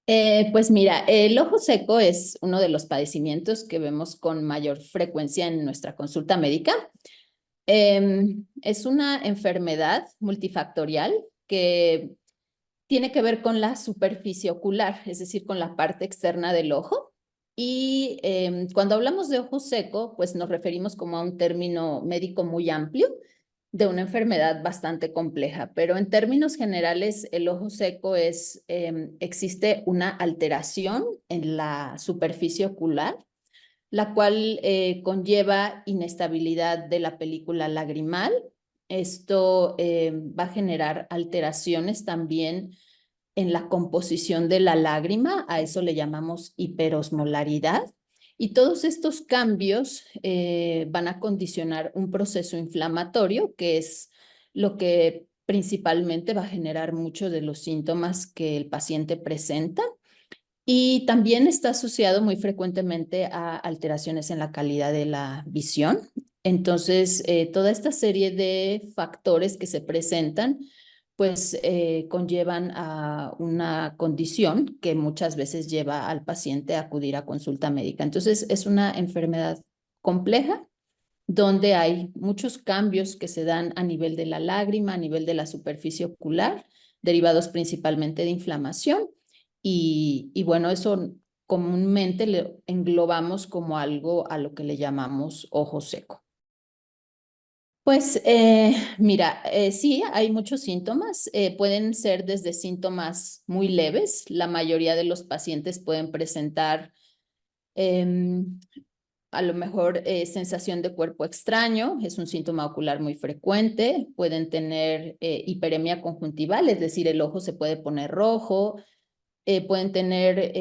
Pues mira, el ojo seco es uno de los padecimientos que vemos con mayor frecuencia en nuestra consulta médica. Es una enfermedad multifactorial que tiene que ver con la superficie ocular, es decir, con la parte externa del ojo. Y cuando hablamos de ojo seco, pues nos referimos como a un término médico muy amplio de una enfermedad bastante compleja, pero en términos generales, el ojo seco existe una alteración en la superficie ocular, la cual conlleva inestabilidad de la película lagrimal. Esto va a generar alteraciones también en la composición de la lágrima, a eso le llamamos hiperosmolaridad. Y todos estos cambios van a condicionar un proceso inflamatorio, que es lo que principalmente va a generar muchos de los síntomas que el paciente presenta. Y también está asociado muy frecuentemente a alteraciones en la calidad de la visión. Entonces, toda esta serie de factores que se presentan, pues conllevan a una condición que muchas veces lleva al paciente a acudir a consulta médica. Entonces, es una enfermedad compleja donde hay muchos cambios que se dan a nivel de la lágrima, a nivel de la superficie ocular, derivados principalmente de inflamación. Y bueno, eso comúnmente le englobamos como algo a lo que le llamamos ojo seco. Pues mira, sí, hay muchos síntomas. Pueden ser desde síntomas muy leves. La mayoría de los pacientes pueden presentar em, a lo mejor sensación de cuerpo extraño, es un síntoma ocular muy frecuente. Pueden tener hiperemia conjuntival, es decir, el ojo se puede poner rojo. Pueden tener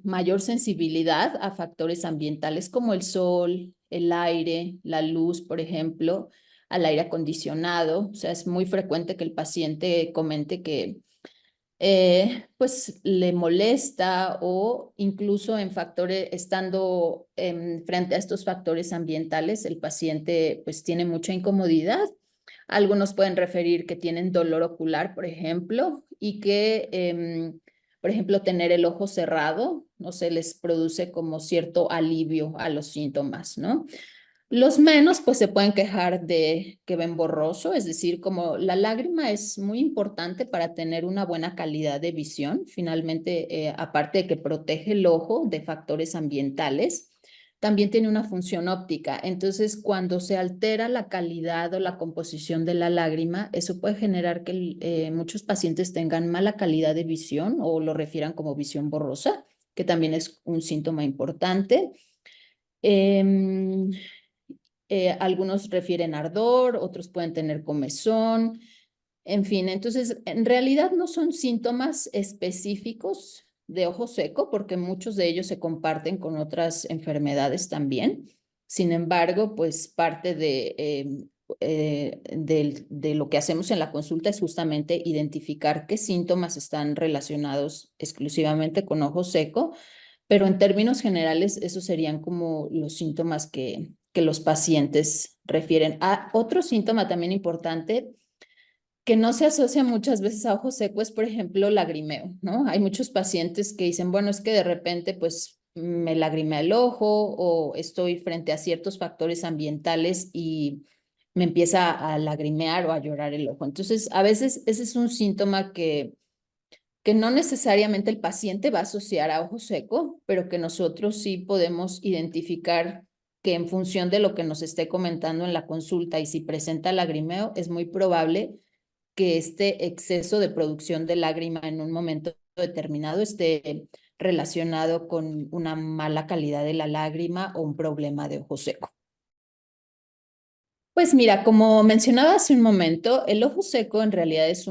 mayor sensibilidad a factores ambientales como el sol, el aire, la luz, por ejemplo, al aire acondicionado. O sea, es muy frecuente que el paciente comente que pues le molesta, o incluso en factores, estando frente a estos factores ambientales, el paciente pues tiene mucha incomodidad. Algunos pueden referir que tienen dolor ocular, por ejemplo, y que, por ejemplo, tener el ojo cerrado no se les produce como cierto alivio a los síntomas, ¿no? Los menos, pues se pueden quejar de que ven borroso, es decir, como la lágrima es muy importante para tener una buena calidad de visión, finalmente, aparte de que protege el ojo de factores ambientales, también tiene una función óptica. Entonces, cuando se altera la calidad o la composición de la lágrima, eso puede generar que muchos pacientes tengan mala calidad de visión o lo refieran como visión borrosa, que también es un síntoma importante. Em, Algunos refieren ardor, otros pueden tener comezón, en fin. Entonces, en realidad no son síntomas específicos de ojo seco, porque muchos de ellos se comparten con otras enfermedades también. Sin embargo, pues parte de lo que hacemos en la consulta es justamente identificar qué síntomas están relacionados exclusivamente con ojo seco, pero en términos generales, esos serían como los síntomas que los pacientes refieren. Otro síntoma también importante que no se asocia muchas veces a ojo seco es, por ejemplo, lagrimeo, ¿no? Hay muchos pacientes que dicen, bueno, es que de repente, pues, me lagrimea el ojo, o estoy frente a ciertos factores ambientales y me empieza a lagrimear o a llorar el ojo. Entonces, a veces ese es un síntoma que no necesariamente el paciente va a asociar a ojo seco, pero que nosotros sí podemos identificar que en función de lo que nos esté comentando en la consulta, y si presenta lagrimeo, es muy probable que este exceso de producción de lágrima en un momento determinado esté relacionado con una mala calidad de la lágrima o un problema de ojo seco. Pues mira, como mencionaba hace un momento, el ojo seco en realidad es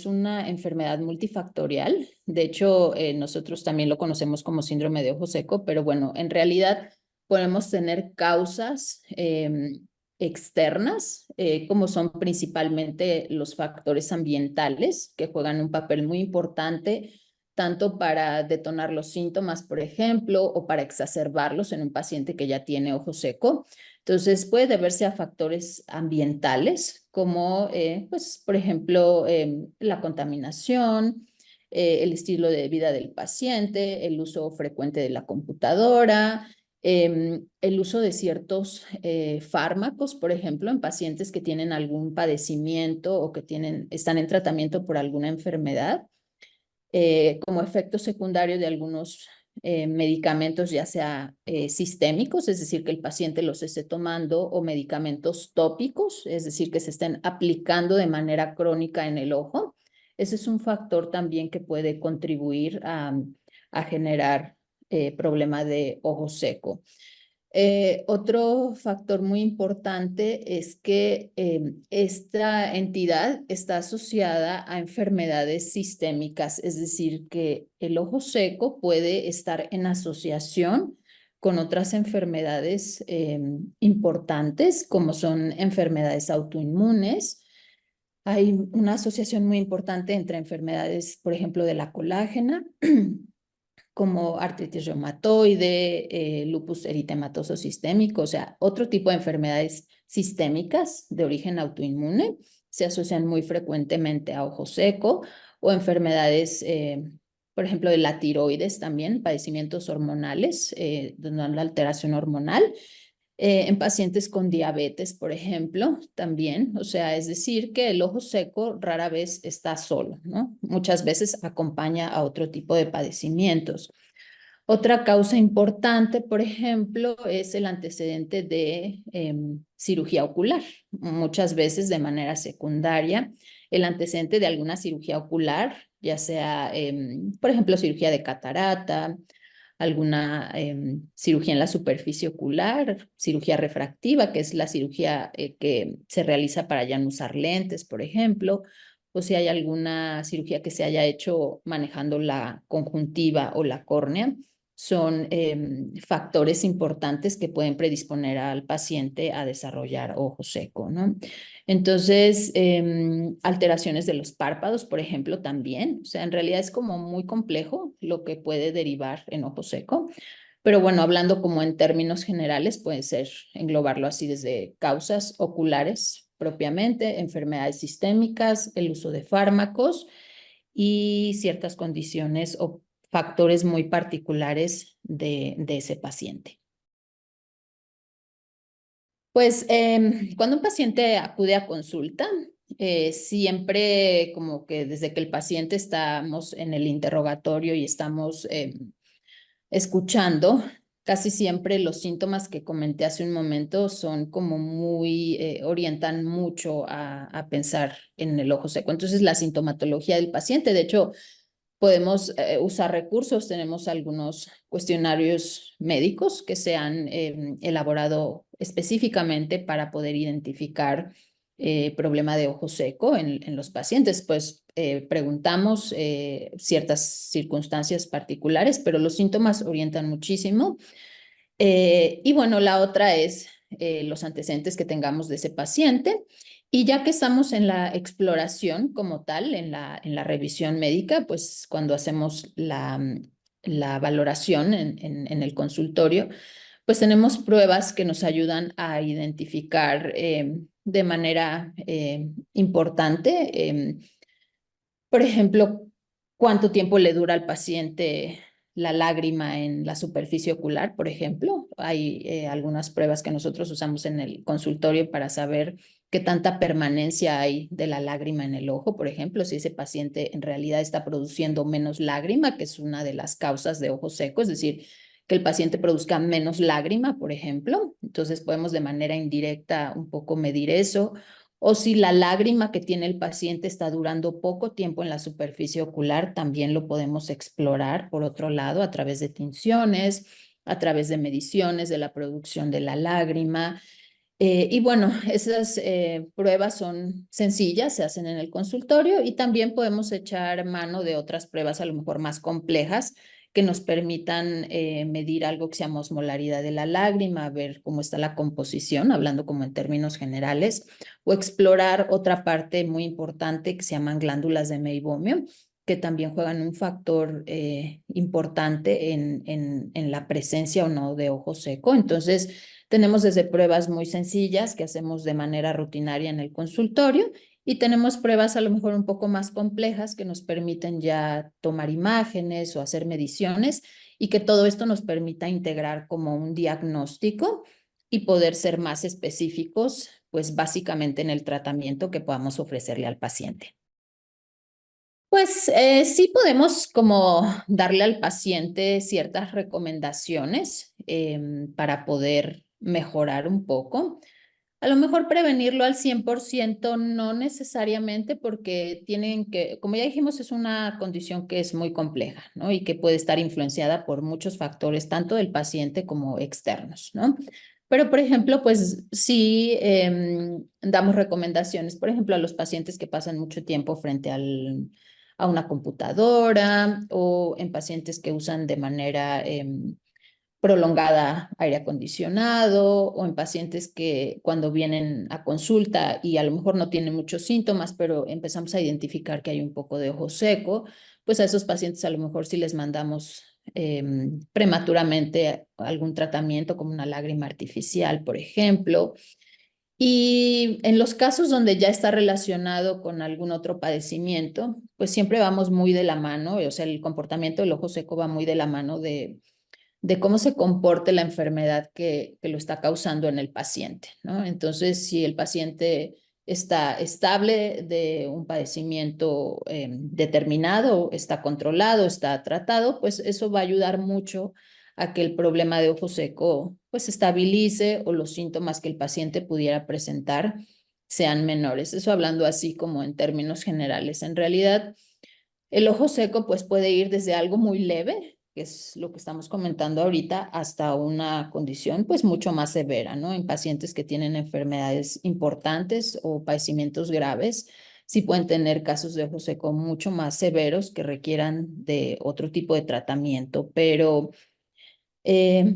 una enfermedad multifactorial. De hecho, nosotros también lo conocemos como síndrome de ojo seco, pero bueno, en realidad podemos tener causas externas, como son principalmente los factores ambientales, que juegan un papel muy importante tanto para detonar los síntomas, por ejemplo, o para exacerbarlos en un paciente que ya tiene ojo seco. Entonces, puede deberse a factores ambientales, como, pues, por ejemplo, la contaminación, el estilo de vida del paciente, el uso frecuente de la computadora, el uso de ciertos fármacos, por ejemplo, en pacientes que tienen algún padecimiento o que están en tratamiento por alguna enfermedad, como efecto secundario de algunos medicamentos, ya sea sistémicos, es decir, que el paciente los esté tomando, o medicamentos tópicos, es decir, que se estén aplicando de manera crónica en el ojo. Ese es un factor también que puede contribuir a generar problema de ojo seco. Otro factor muy importante es que esta entidad está asociada a enfermedades sistémicas, es decir, que el ojo seco puede estar en asociación con otras enfermedades importantes, como son enfermedades autoinmunes. Hay una asociación muy importante entre enfermedades, por ejemplo, de la colágena, como artritis reumatoide, lupus eritematoso sistémico, o sea, otro tipo de enfermedades sistémicas de origen autoinmune se asocian muy frecuentemente a ojo seco, o enfermedades, por ejemplo, de la tiroides también, padecimientos hormonales, donde la alteración hormonal. En pacientes con diabetes, por ejemplo, también, o sea, es decir, que el ojo seco rara vez está solo, ¿no? Muchas veces acompaña a otro tipo de padecimientos. Otra causa importante, por ejemplo, es el antecedente de cirugía ocular, muchas veces de manera secundaria, el antecedente de alguna cirugía ocular, ya sea, por ejemplo, cirugía de catarata, alguna cirugía en la superficie ocular, cirugía refractiva, que es la cirugía que se realiza para ya no usar lentes, por ejemplo, o si hay alguna cirugía que se haya hecho manejando la conjuntiva o la córnea. Son factores importantes que pueden predisponer al paciente a desarrollar ojo seco, ¿no? Entonces, alteraciones de los párpados, por ejemplo, también. O sea, en realidad es como muy complejo lo que puede derivar en ojo seco. Pero bueno, hablando como en términos generales, puede ser englobarlo así desde causas oculares propiamente, enfermedades sistémicas, el uso de fármacos y ciertas condiciones o factores muy particulares de ese paciente. Pues cuando un paciente acude a consulta, siempre como que desde que el paciente estamos en el interrogatorio y estamos escuchando, casi siempre los síntomas que comenté hace un momento son como muy, orientan mucho a pensar en el ojo seco. Entonces, la sintomatología del paciente, de hecho, podemos usar recursos, tenemos algunos cuestionarios médicos que se han elaborado específicamente para poder identificar problema de ojo seco en los pacientes. Pues preguntamos ciertas circunstancias particulares, pero los síntomas orientan muchísimo. Y bueno, la otra es los antecedentes que tengamos de ese paciente. Y ya que estamos en la exploración como tal, en la revisión médica, pues cuando hacemos la valoración en el consultorio, pues tenemos pruebas que nos ayudan a identificar de manera importante, por ejemplo, cuánto tiempo le dura al paciente la lágrima en la superficie ocular, por ejemplo. Hay algunas pruebas que nosotros usamos en el consultorio para saber qué tanta permanencia hay de la lágrima en el ojo, por ejemplo, si ese paciente en realidad está produciendo menos lágrima, que es una de las causas de ojo seco, es decir, que el paciente produzca menos lágrima, por ejemplo. Entonces podemos de manera indirecta un poco medir eso, o si la lágrima que tiene el paciente está durando poco tiempo en la superficie ocular, también lo podemos explorar por otro lado a través de tinciones, a través de mediciones de la producción de la lágrima. Y bueno, esas pruebas son sencillas, se hacen en el consultorio, y también podemos echar mano de otras pruebas a lo mejor más complejas que nos permitan medir algo que se llama osmolaridad de la lágrima, ver cómo está la composición, hablando como en términos generales, o explorar otra parte muy importante que se llaman glándulas de Meibomio, que también juegan un factor importante en la presencia o no de ojo seco. Entonces, tenemos desde pruebas muy sencillas que hacemos de manera rutinaria en el consultorio, Y tenemos pruebas a lo mejor un poco más complejas que nos permiten ya tomar imágenes o hacer mediciones y que todo esto nos permita integrar como un diagnóstico y poder ser más específicos, pues básicamente en el tratamiento que podamos ofrecerle al paciente. Pues sí podemos como darle al paciente ciertas recomendaciones para poder mejorar un poco. A lo mejor prevenirlo al 100% no necesariamente porque tienen que, como ya dijimos, es una condición que es muy compleja, ¿no? Y que puede estar influenciada por muchos factores, tanto del paciente como externos, ¿no? Pero, por ejemplo, pues sí damos recomendaciones, por ejemplo, a los pacientes que pasan mucho tiempo frente a una computadora o en pacientes que usan de manera prolongada aire acondicionado o en pacientes que cuando vienen a consulta y a lo mejor no tienen muchos síntomas, pero empezamos a identificar que hay un poco de ojo seco, pues a esos pacientes a lo mejor sí les mandamos prematuramente algún tratamiento como una lágrima artificial, por ejemplo. Y en los casos donde ya está relacionado con algún otro padecimiento, pues siempre vamos muy de la mano, o sea, el comportamiento del ojo seco va muy de la mano de cómo se comporte la enfermedad que lo está causando en el paciente, ¿no? Entonces, si el paciente está estable de un padecimiento determinado, está controlado, está tratado, pues eso va a ayudar mucho a que el problema de ojo seco pues se estabilice o los síntomas que el paciente pudiera presentar sean menores. Eso hablando así como en términos generales. En realidad, el ojo seco pues puede ir desde algo muy leve, que es lo que estamos comentando ahorita, hasta una condición pues mucho más severa, ¿no? En pacientes que tienen enfermedades importantes o padecimientos graves, sí pueden tener casos de ojo seco mucho más severos que requieran de otro tipo de tratamiento, pero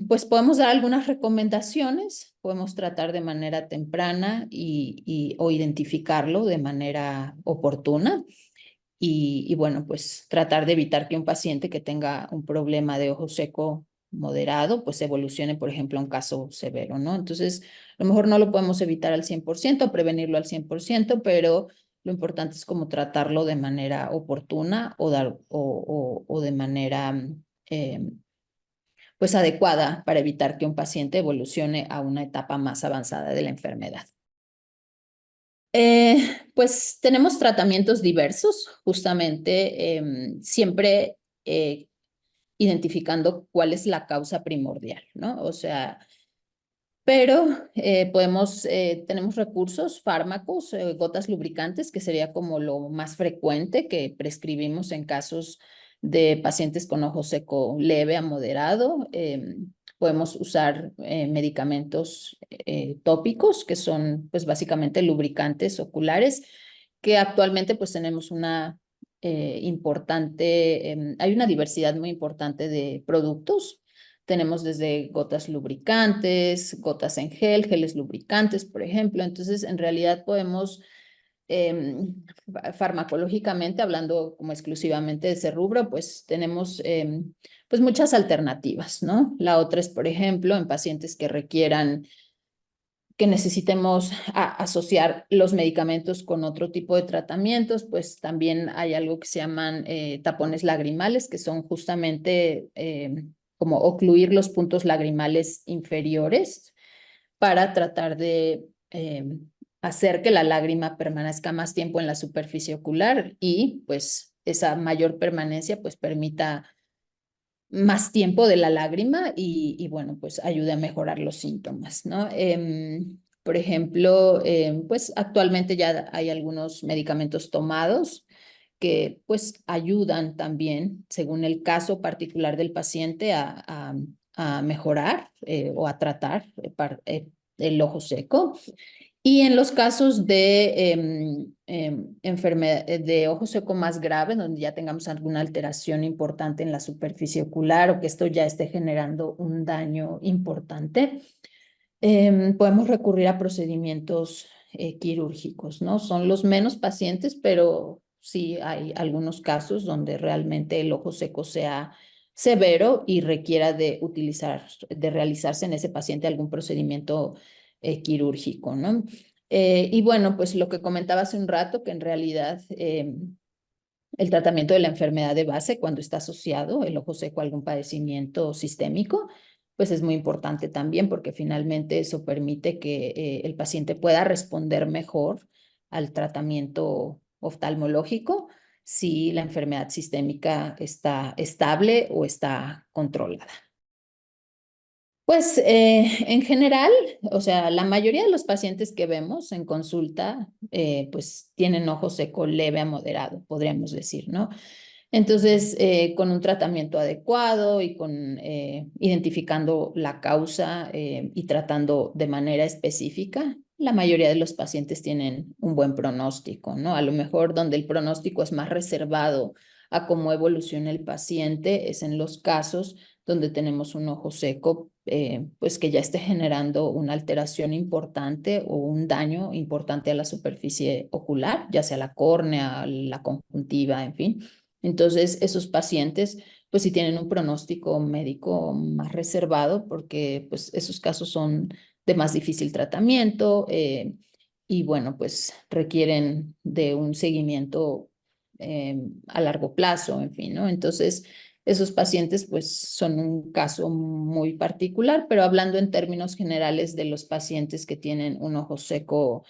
pues podemos dar algunas recomendaciones, podemos tratar de manera temprana o identificarlo de manera oportuna y bueno, pues tratar de evitar que un paciente que tenga un problema de ojo seco moderado, pues evolucione, por ejemplo, a un caso severo, ¿no? Entonces, a lo mejor no lo podemos evitar al 100%, prevenirlo al 100%, pero lo importante es como tratarlo de manera oportuna o de manera eh, pues adecuada para evitar que un paciente evolucione a una etapa más avanzada de la enfermedad. Pues tenemos tratamientos diversos, justamente siempre identificando cuál es la causa primordial, ¿no? O sea, pero tenemos recursos, fármacos, gotas lubricantes, que sería como lo más frecuente que prescribimos en casos de pacientes con ojo seco leve a moderado. Podemos usar medicamentos tópicos, que son pues básicamente lubricantes oculares, que actualmente pues tenemos hay una diversidad muy importante de productos. Tenemos desde gotas lubricantes, gotas en gel, geles lubricantes, por ejemplo. Entonces, en realidad podemos, farmacológicamente, hablando como exclusivamente de ese rubro, pues tenemos pues muchas alternativas, ¿no? La otra es, por ejemplo, en pacientes que necesitemos asociar los medicamentos con otro tipo de tratamientos, pues también hay algo que se llaman tapones lagrimales, que son justamente como ocluir los puntos lagrimales inferiores para tratar de hacer que la lágrima permanezca más tiempo en la superficie ocular y pues esa mayor permanencia pues permita más tiempo de la lágrima bueno, pues ayude a mejorar los síntomas, ¿no? Por ejemplo, pues actualmente ya hay algunos medicamentos tomados que pues ayudan también, según el caso particular del paciente, a mejorar o a tratar el ojo seco. Y en los casos de ojo seco más grave, donde ya tengamos alguna alteración importante en la superficie ocular o que esto ya esté generando un daño importante, podemos recurrir a procedimientos quirúrgicos, ¿no? Son los menos pacientes, pero sí hay algunos casos donde realmente el ojo seco sea severo y requiera de realizarse en ese paciente algún procedimiento quirúrgico, ¿no? Y bueno, pues lo que comentaba hace un rato, que en realidad el tratamiento de la enfermedad de base, cuando está asociado el ojo seco a algún padecimiento sistémico, pues es muy importante también porque finalmente eso permite que el paciente pueda responder mejor al tratamiento oftalmológico si la enfermedad sistémica está estable o está controlada. Pues en general, o sea, la mayoría de los pacientes que vemos en consulta, pues tienen ojo seco leve a moderado, podríamos decir, ¿no? Entonces, con un tratamiento adecuado y con identificando la causa y tratando de manera específica, la mayoría de los pacientes tienen un buen pronóstico, ¿no? A lo mejor donde el pronóstico es más reservado a cómo evoluciona el paciente es en los casos donde tenemos un ojo seco, pues que ya esté generando una alteración importante o un daño importante a la superficie ocular, ya sea la córnea, la conjuntiva, en fin. Entonces, esos pacientes, pues sí tienen un pronóstico médico más reservado porque pues esos casos son de más difícil tratamiento y bueno, pues requieren de un seguimiento a largo plazo, en fin, ¿no? Entonces, esos pacientes pues son un caso muy particular, pero hablando en términos generales de los pacientes que tienen un ojo seco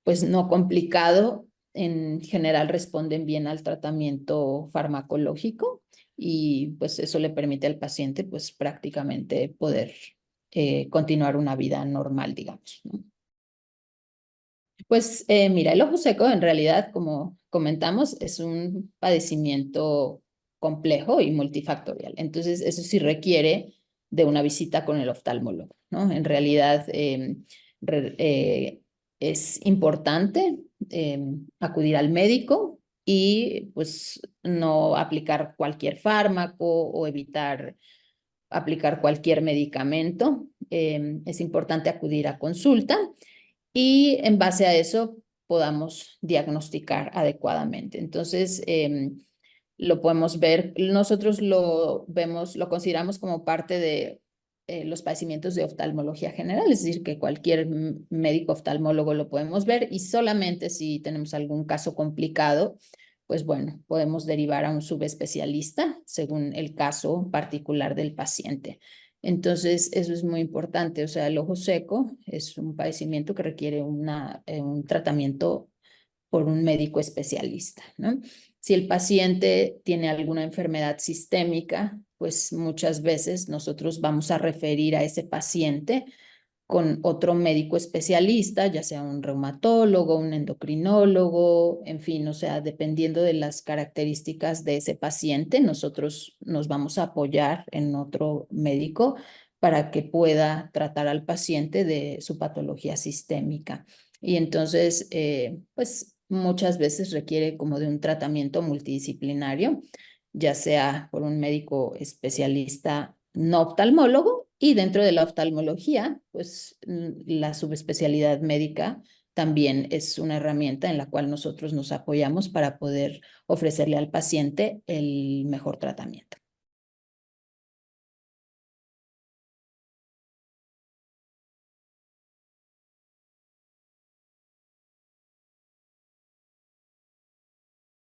pues no complicado, en general responden bien al tratamiento farmacológico y pues eso le permite al paciente pues prácticamente poder continuar una vida normal, digamos, ¿no? Pues mira, el ojo seco en realidad, como comentamos, es un padecimiento complejo y multifactorial. Entonces, eso sí requiere de una visita con el oftalmólogo, ¿no? En realidad es importante acudir al médico y pues no aplicar cualquier fármaco o evitar aplicar cualquier medicamento. Es importante acudir a consulta y en base a eso podamos diagnosticar adecuadamente. Entonces, lo podemos ver, nosotros lo vemos, lo consideramos como parte de los padecimientos de oftalmología general, es decir, que cualquier médico oftalmólogo lo podemos ver y solamente si tenemos algún caso complicado, pues bueno, podemos derivar a un subespecialista según el caso particular del paciente. Entonces, eso es muy importante. O sea, el ojo seco es un padecimiento que requiere un tratamiento por un médico especialista, ¿no? Si el paciente tiene alguna enfermedad sistémica, pues muchas veces nosotros vamos a referir a ese paciente con otro médico especialista, ya sea un reumatólogo, un endocrinólogo, en fin, o sea, dependiendo de las características de ese paciente, nosotros nos vamos a apoyar en otro médico para que pueda tratar al paciente de su patología sistémica. Y entonces, pues muchas veces requiere como de un tratamiento multidisciplinario, ya sea por un médico especialista no oftalmólogo y dentro de la oftalmología, pues la subespecialidad médica también es una herramienta en la cual nosotros nos apoyamos para poder ofrecerle al paciente el mejor tratamiento.